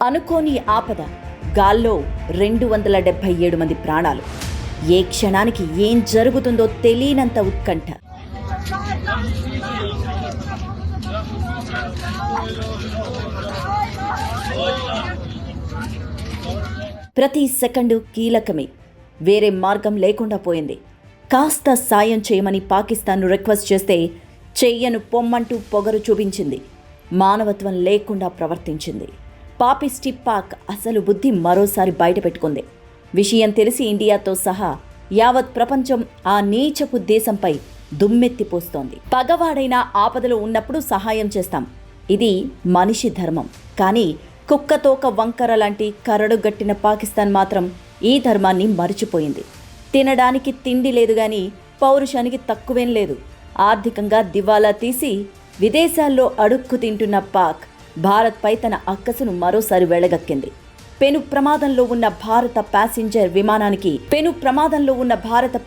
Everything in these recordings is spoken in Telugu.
అనుకోని ఆపద. గాల్లో 277 మంది ప్రాణాలు. ఏ క్షణానికి ఏం జరుగుతుందో తెలియనంత ఉత్కంఠ. ప్రతి సెకండు కీలకమే. వేరే మార్గం లేకుండా పోయింది. కాస్త సాయం చేయమని పాకిస్తాన్ను రిక్వెస్ట్ చేస్తే చెయ్యను పొమ్మంటూ పొగరు చూపించింది. మానవత్వం లేకుండా ప్రవర్తించింది. పాపిస్టి పాక్ అసలు బుద్ధి మరోసారి బయటపెట్టుకుంది. విషయం తెలిసి ఇండియాతో సహా యావత్ ప్రపంచం ఆ నీచపు దేశంపై దుమ్మెత్తిపోస్తోంది. పగవాడైనా ఆపదలో ఉన్నప్పుడు సహాయం చేస్తాం, ఇది మనిషి ధర్మం. కానీ కుక్కతోక వంకర లాంటి కరడుగట్టిన పాకిస్తాన్ మాత్రం ఈ ధర్మాన్ని మరిచిపోయింది. తినడానికి తిండి లేదు గాని పౌరుషానికి తక్కువేం లేదు. ఆర్థికంగా దివాలా తీసి విదేశాల్లో అడుక్కు తింటున్న పాక్ భారత్పై తన అక్కసును మరోసారి వెళ్లగక్కింది. పెను ప్రమాదంలో ఉన్న భారత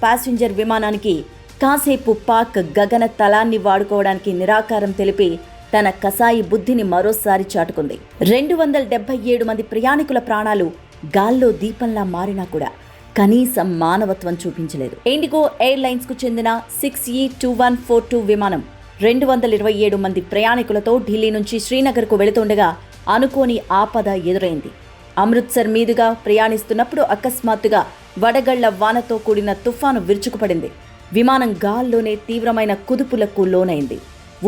ప్యాసింజర్ విమానానికి కాసేపు పాక్ గగన తలాన్ని వాడుకోవడానికి నిరాకారం తెలిపి తన కసాయి బుద్ధిని మరోసారి చాటుకుంది. 277 మంది ప్రయాణికుల ప్రాణాలు గాల్లో దీపంలా మారినా కూడా కనీసం మానవత్వం చూపించలేదు. ఇండిగో ఎయిర్లైన్స్ కు చెందిన 6E2142 విమానం 227 మంది ప్రయాణికులతో ఢిల్లీ నుంచి శ్రీనగర్కు వెళుతుండగా అనుకోని ఆపద ఎదురైంది. అమృత్సర్ మీదుగా ప్రయాణిస్తున్నప్పుడు అకస్మాత్తుగా వడగళ్ల వానతో కూడిన తుఫాను విరుచుకుపడింది. విమానం గాల్లోనే తీవ్రమైన కుదుపులకు లోనైంది.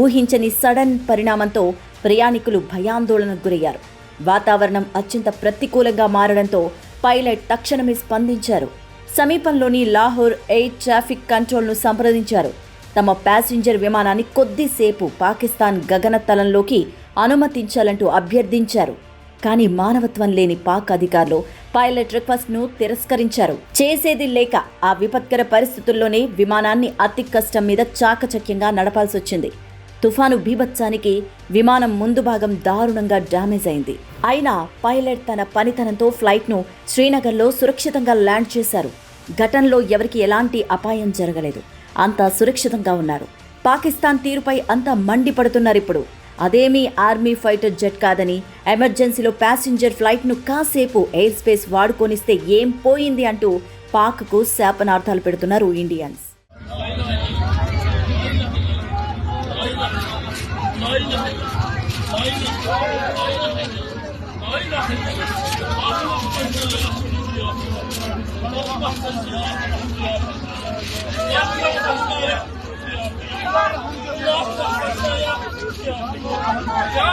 ఊహించని సడన్ పరిణామంతో ప్రయాణికులు భయాందోళనకు గురయ్యారు. వాతావరణం అత్యంత ప్రతికూలంగా మారడంతో పైలట్ తక్షణమే స్పందించారు. సమీపంలోని లాహోర్ ఎయిర్ ట్రాఫిక్ కంట్రోల్ను సంప్రదించారు. తమ ప్యాసింజర్ విమానాన్ని కొద్దిసేపు పాకిస్తాన్ గగనతలంలోకి అనుమతించాలంటూ అభ్యర్థించారు. కానీ మానవత్వం లేని పాక్ అధికారులు పైలట్ రిక్వెస్ట్ను తిరస్కరించారు. చేసేది లేక ఆ విపత్కర పరిస్థితుల్లోనే విమానాన్ని అతి కష్టం మీద చాకచక్యంగా నడపాల్సొచ్చింది. తుఫాను బీభత్సానికి విమానం ముందు భాగం దారుణంగా డ్యామేజ్ అయింది. అయినా పైలట్ తన పనితనంతో ఫ్లైట్ను శ్రీనగర్లో సురక్షితంగా ల్యాండ్ చేశారు. ఘటనలో ఎవరికి ఎలాంటి అపాయం జరగలేదు. అంతా సురక్షితంగా ఉన్నారు. పాకిస్తాన్ తీరుపై అంతా మండిపడుతున్నారిప్పుడు. అదేమీ ఆర్మీ ఫైటర్ జెట్ కాదని, ఎమర్జెన్సీలో ప్యాసింజర్ ఫ్లైట్ను కాసేపు ఎయిర్ స్పేస్ వాడుకొనిస్తే ఏం పోయింది అంటూ పాక్కు శాపనార్థాలు పెడుతున్నారు ఇండియన్స్. Ja,